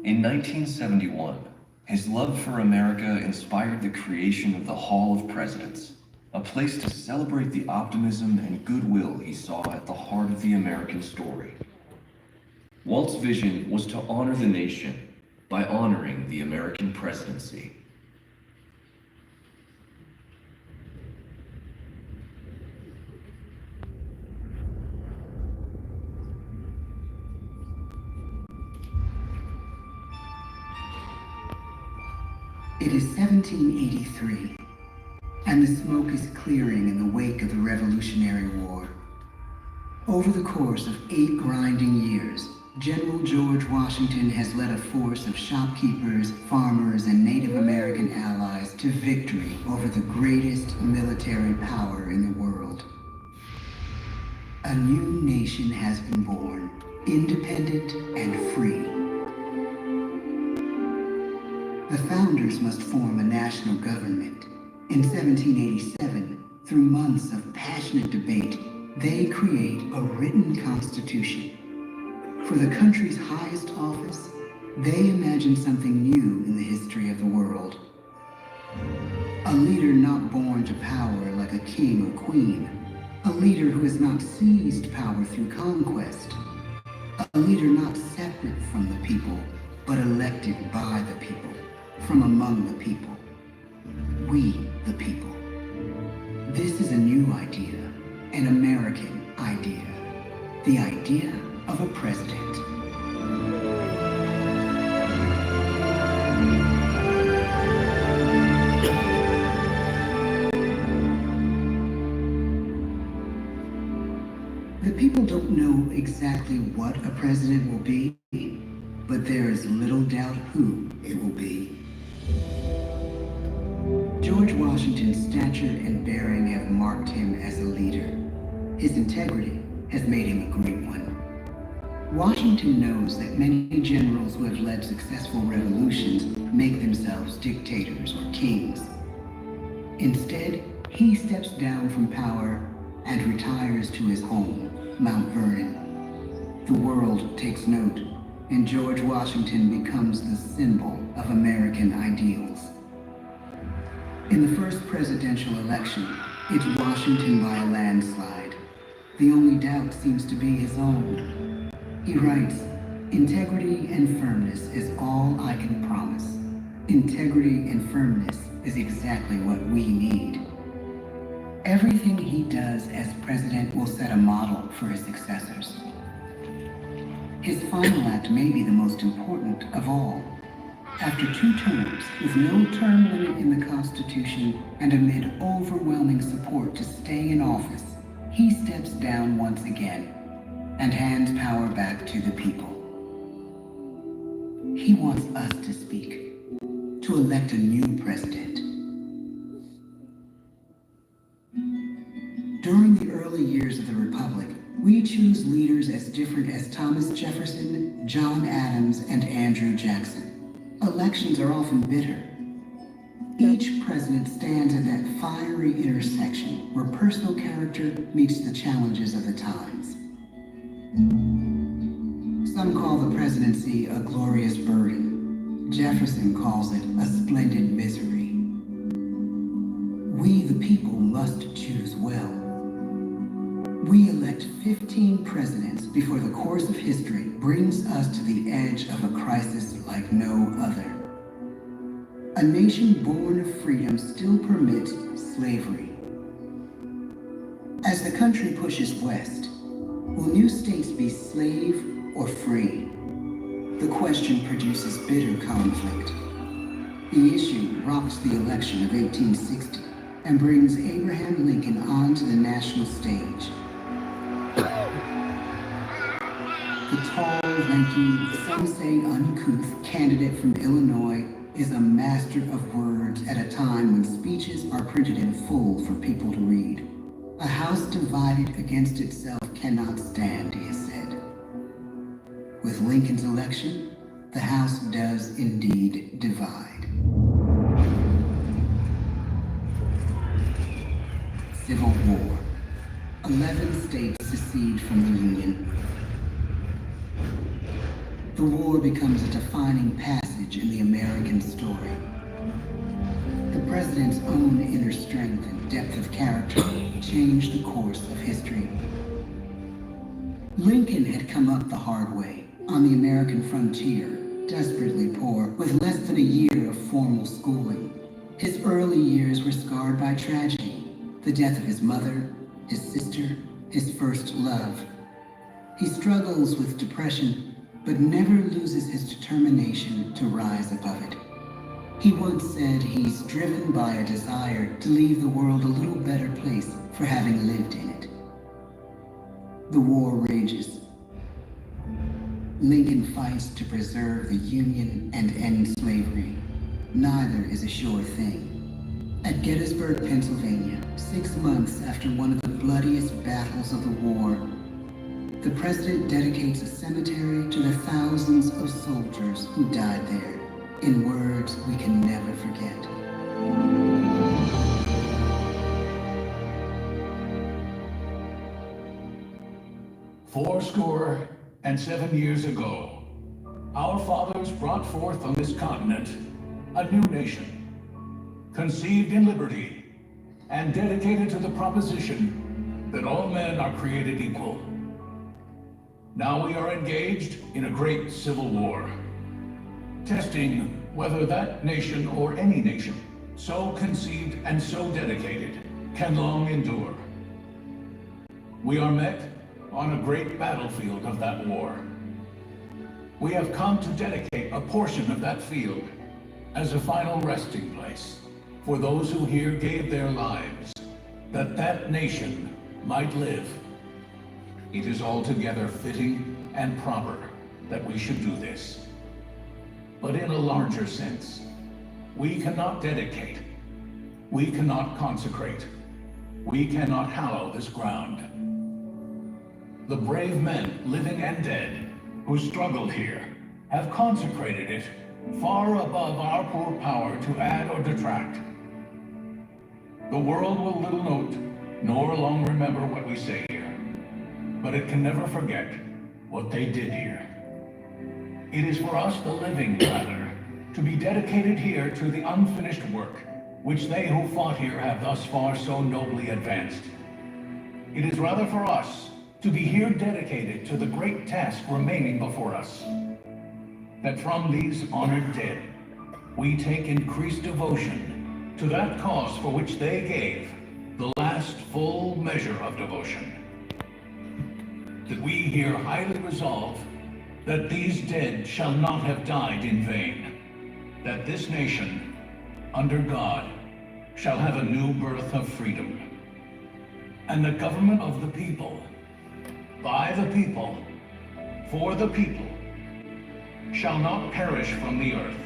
In 1971, his love for America inspired the creation of the Hall of Presidents, a place to celebrate the optimism and goodwill he saw at the heart of the American story. Walt's vision was to honor the nation by honoring the American presidency. It is 1783, and the smoke is clearing in the wake of the Revolutionary War. Over the course of 8 grinding years, General George Washington has led a force of shopkeepers, farmers, and Native American allies to victory over the greatest military power in the world. A new nation has been born, independent and free. The founders must form a national government. In 1787, through months of passionate debate, they create a written constitution. For the country's highest office, they imagine something new in the history of the world. A leader not born to power like a king or queen. A leader who has not seized power through conquest. A leader not separate from the people, but elected by the people, from among the people. We, the people. This is a new idea, an American idea. The idea of a president. The people don't know exactly what a president will be, but there is little doubt who it will be. George Washington's stature and bearing have marked him as a leader. His integrity has made him a great one. Washington knows that many generals who have led successful revolutions make themselves dictators or kings. Instead, he steps down from power and retires to his home, Mount Vernon. The world takes note, and George Washington becomes the symbol of American ideals. In the first presidential election, it's Washington by a landslide. The only doubt seems to be his own. He writes, "Integrity and firmness is all I can promise. Integrity and firmness is exactly what we need." Everything he does as president will set a model for his successors. His final act may be the most important of all. After 2 terms, with no term limit in the Constitution, and amid overwhelming support to stay in office, he steps down once again and hands power back to the people. He wants us to speak, to elect a new president. During the early years of the Republic, we choose leaders as different as Thomas Jefferson, John Adams, and Andrew Jackson. Elections are often bitter. Each president stands at that fiery intersection where personal character meets the challenges of the times. Some call the presidency a glorious burden. Jefferson calls it a splendid misery. We, the people, must choose well. We elect 15 presidents before the course of history brings us to the edge of a crisis like no other. A nation born of freedom still permits slavery. As the country pushes west, will new states be slave or free? The question produces bitter conflict. The issue rocks the election of 1860 and brings Abraham Lincoln onto the national stage. The tall, lanky, some say uncouth candidate from Illinois is a master of words at a time when speeches are printed in full for people to read. A house divided against itself cannot stand, he has said. With Lincoln's election, the House does indeed divide. Civil War. 11 states secede from the Union. The war becomes a defining passage in the American story. The president's own inner strength and depth of character changed the course of history. Lincoln had come up the hard way, on the American frontier, desperately poor, with less than a year of formal schooling. His early years were scarred by tragedy, the death of his mother, his sister, his first love. He struggles with depression, but never loses his determination to rise above it. He once said he's driven by a desire to leave the world a little better place for having lived in it. The war rages. Lincoln fights to preserve the Union and end slavery. Neither is a sure thing. At Gettysburg, Pennsylvania, 6 months after one of the bloodiest battles of the war, the president dedicates a cemetery to the thousands of soldiers who died there, in words we can never forget. "Fourscore and 7 years ago, our fathers brought forth on this continent a new nation, conceived in liberty and dedicated to the proposition that all men are created equal. Now we are engaged in a great civil war, testing whether that nation or any nation, so conceived and so dedicated, can long endure. We are met on a great battlefield of that war. We have come to dedicate a portion of that field as a final resting place for those who here gave their lives, that that nation might live. It is altogether fitting and proper that we should do this. But in a larger sense, we cannot dedicate, we cannot consecrate, we cannot hallow this ground. The brave men, living and dead, who struggled here, have consecrated it far above our poor power to add or detract. The world will little note, nor long remember what we say here, but it can never forget what they did here. It is for us, the living, rather, to be dedicated here to the unfinished work which they who fought here have thus far so nobly advanced. It is rather for us to be here dedicated to the great task remaining before us, that from these honored dead we take increased devotion to that cause for which they gave the last full measure of devotion. That we here highly resolve that these dead shall not have died in vain, that this nation, under God, shall have a new birth of freedom, and the government of the people, by the people, for the people, shall not perish from the earth.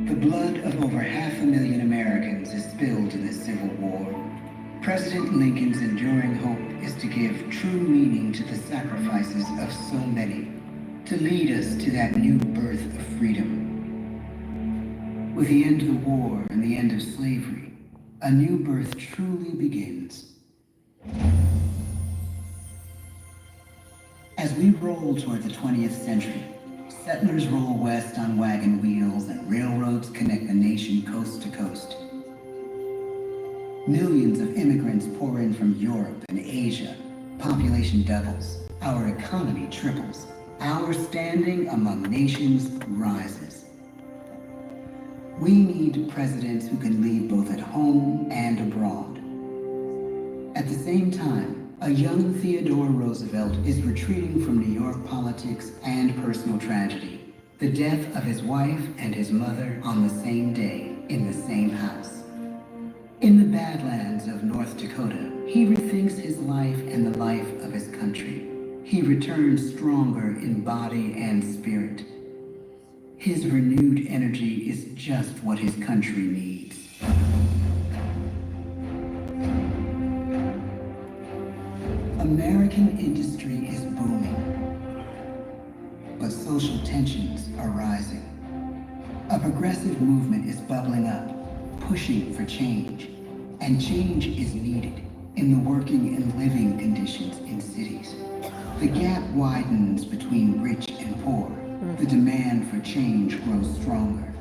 The blood of over 500,000 Americans is spilled in this Civil War. President Lincoln's enduring hope is to give true meaning to the sacrifices of so many, to lead us to that new birth of freedom. With the end of the war and the end of slavery, a new birth truly begins. As we roll toward the 20th century, settlers roll west on wagon wheels and railroads connect the nation coast to coast. Millions of immigrants pour in from Europe and Asia. Population doubles. Our economy triples. Our standing among nations rises. We need presidents who can lead both at home and abroad. At the same time, a young Theodore Roosevelt is retreating from New York politics and personal tragedy. The death of his wife and his mother on the same day, in the same house. In the Badlands of North Dakota, he rethinks his life and the life of his country. He returns stronger in body and spirit. His renewed energy is just what his country needs. American industry is booming, but social tensions are rising. A progressive movement is bubbling up, pushing for change, and change is needed in the working and living conditions in cities. The gap widens between rich and poor. The demand for change grows stronger.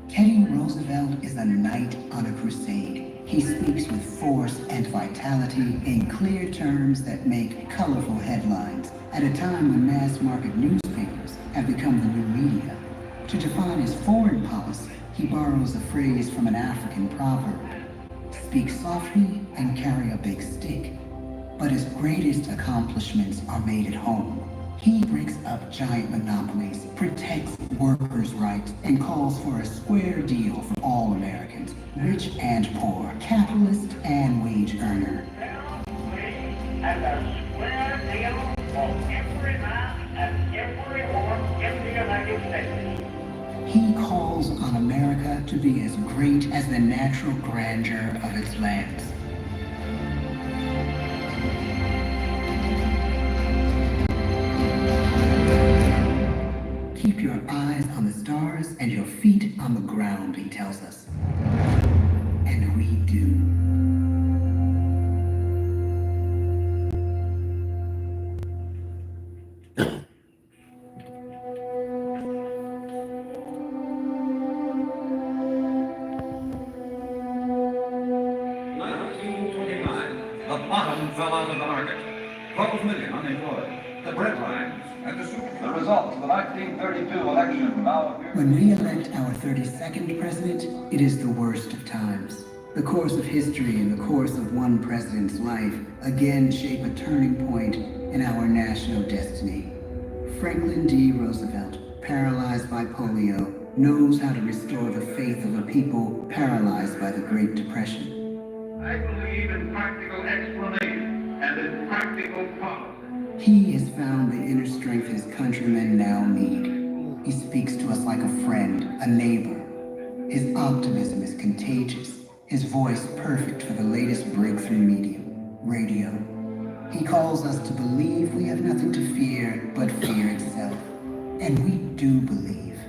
Teddy Roosevelt is a knight on a crusade. He speaks with force and vitality in clear terms that make colorful headlines at a time when mass market newspapers have become the new media. To define his foreign policy, he borrows a phrase from an African proverb: speak softly and carry a big stick. But his greatest accomplishments are made at home. He breaks up giant monopolies, protects workers' rights, and calls for a square deal for all Americans, rich and poor, capitalist and wage earner. And a square deal for every man and every woman in the United States. He calls on America to be as great as the natural grandeur of its lands. Keep your eyes on the stars and your feet on the ground, he tells us. And we do. The bottom fell out of the market. 12 million unemployed. The bread lines and the super. The results of the 1932 election now appear. When we elect our 32nd president, it is the worst of times. The course of history and the course of one president's life again shape a turning point in our national destiny. Franklin D. Roosevelt, paralyzed by polio, knows how to restore the faith of a people paralyzed by the Great Depression. I believe in practical explanation and in practical policy. He has found the inner strength his countrymen now need. He speaks to us like a friend, a neighbor. His optimism is contagious, his voice perfect for the latest breakthrough medium, radio. He calls us to believe we have nothing to fear but fear itself. And we do believe.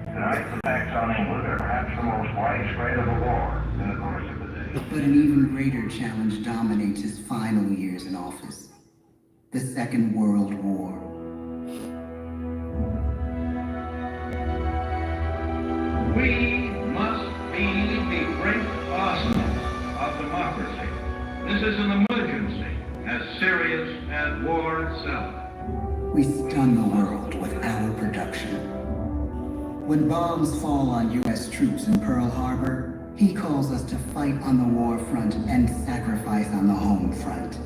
Tonight's attacks on England are perhaps the most widespread of a war in the course of the day. But an even greater challenge dominates his final years in office: the Second World War. We must be the great arsenal of democracy. This is an emergency as serious as war itself. We stun the world with our production. When bombs fall on U.S. troops in Pearl Harbor, he calls us to fight on the war front and sacrifice on the home front.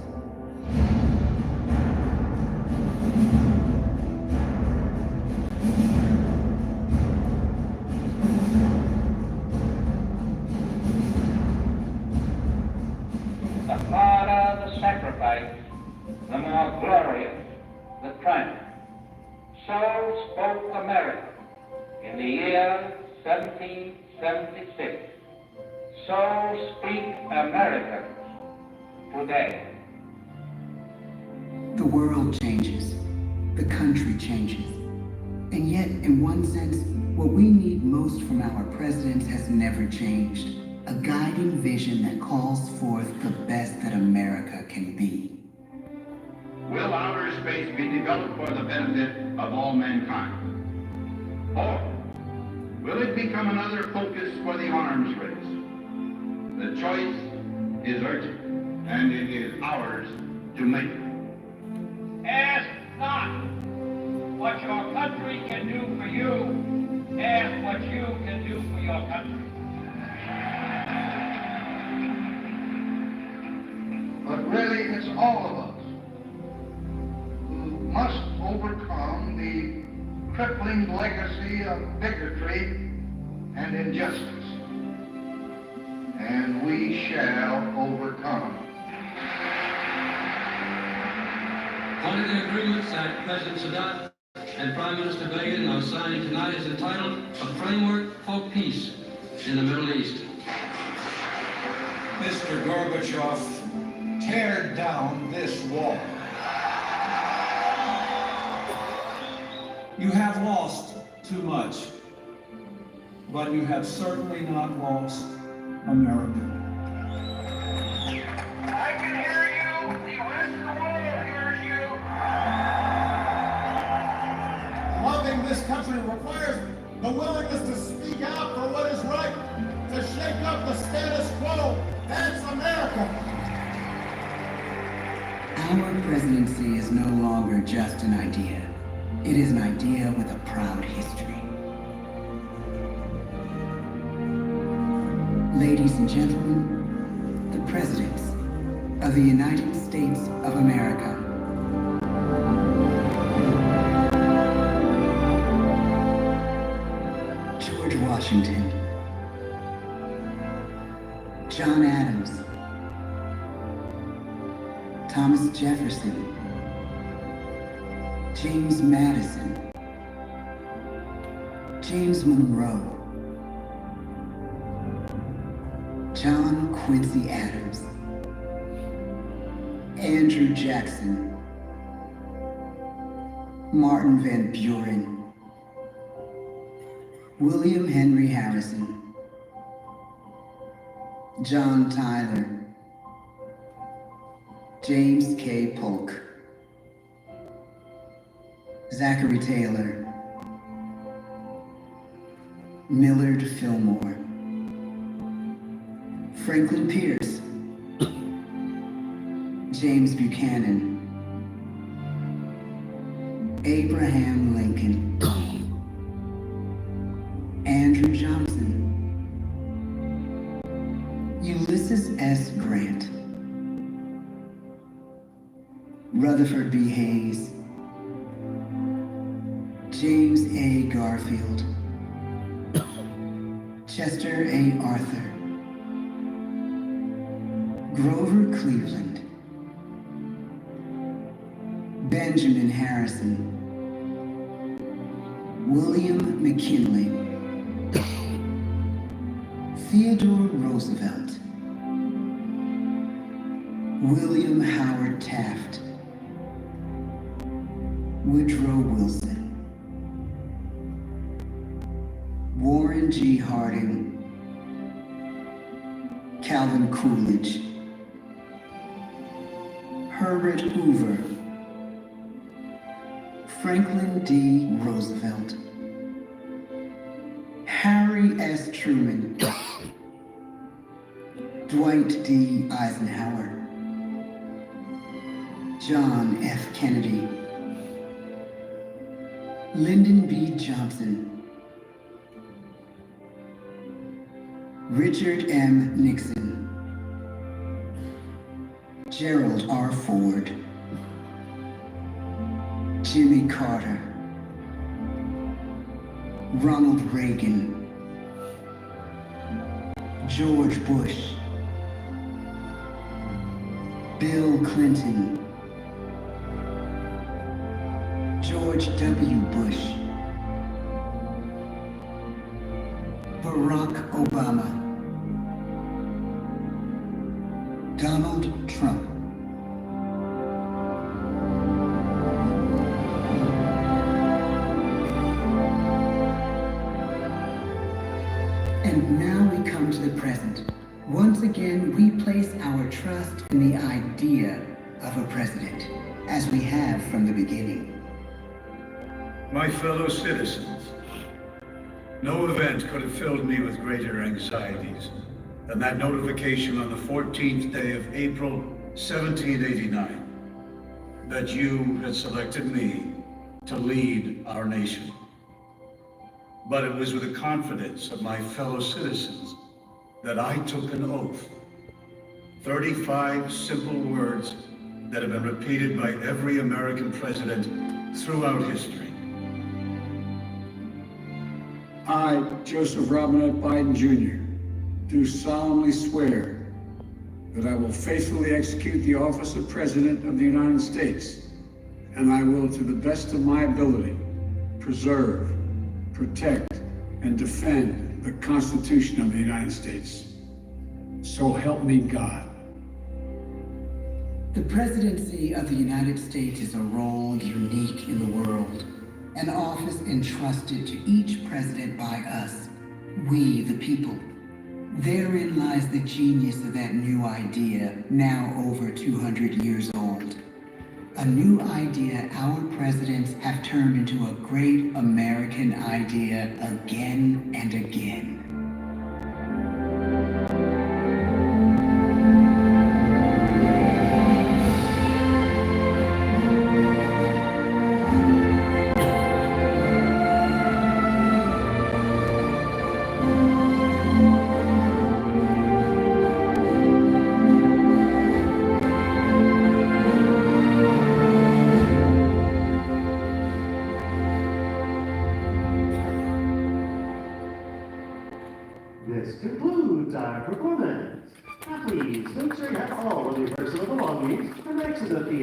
The harder the sacrifice, the more glorious the triumph. So spoke America in the year 1776. So speak Americans today. The world changes. The country changes. And yet, in one sense, what we need most from our presidents has never changed. A guiding vision that calls forth the best that America can be. Will outer space be developed for the benefit of all mankind? Or will it become another focus for the arms race? The choice is urgent, and it is ours to make. Ask not what your country can do for you. Ask what you can do for your country. But really, it's all of us who must overcome the crippling legacy of bigotry and injustice. And we shall overcome. One of the agreements that President Sadat and Prime Minister Begin are signing tonight is entitled A Framework for Peace in the Middle East. Mr. Gorbachev, tear down this wall. You have lost too much, but you have certainly not lost America. I can hear you. The rest of the world hears you. this country requires the willingness to speak out for what is right, to shake up the status quo. That's America. Our presidency is no longer just an idea. It is an idea with a proud history. Ladies and gentlemen, the presidents of the United States of America. George Washington, John Adams, Thomas Jefferson, James Madison, James Monroe, John Quincy Adams, Andrew Jackson, Martin Van Buren, William Henry Harrison, John Tyler, James K. Polk, Zachary Taylor, Millard Fillmore, Franklin Pierce, James Buchanan, Abraham Lincoln, Andrew Johnson, Ulysses S. Grant, Rutherford B. Hayes, James A. Garfield, Chester A. Arthur, Grover Cleveland, Benjamin Harrison, William McKinley, Theodore Roosevelt, William Howard Taft, Woodrow Wilson, Warren G. Harding, Calvin Coolidge, Herbert Hoover, Franklin D. Roosevelt, Harry S. Truman, Dwight D. Eisenhower, John F. Kennedy, Lyndon B. Johnson, Richard M. Nixon, Gerald R. Ford, Jimmy Carter, Ronald Reagan, George Bush, Bill Clinton, George W. Bush, Barack Obama, Donald Trump, and now we come to the present. Once again, we place our trust in the idea of a president, as we have from the beginning. My fellow citizens, no event could have filled me with greater anxieties than that notification on the 14th day of April, 1789, that you had selected me to lead our nation. But it was with the confidence of my fellow citizens that I took an oath. 35 simple words that have been repeated by every American president throughout history. I, Joseph Robinette Biden Jr., do solemnly swear that I will faithfully execute the office of President of the United States, and I will, to the best of my ability, preserve, protect, and defend the Constitution of the United States. So help me God. The presidency of the United States is a role unique in the world, an office entrusted to each president by us, we the people. Therein lies the genius of that new idea, now over 200 years old. A new idea our presidents have turned into a great American idea again and again. This concludes our performance. Now please make sure you have all of your personal belongings and exit the theater.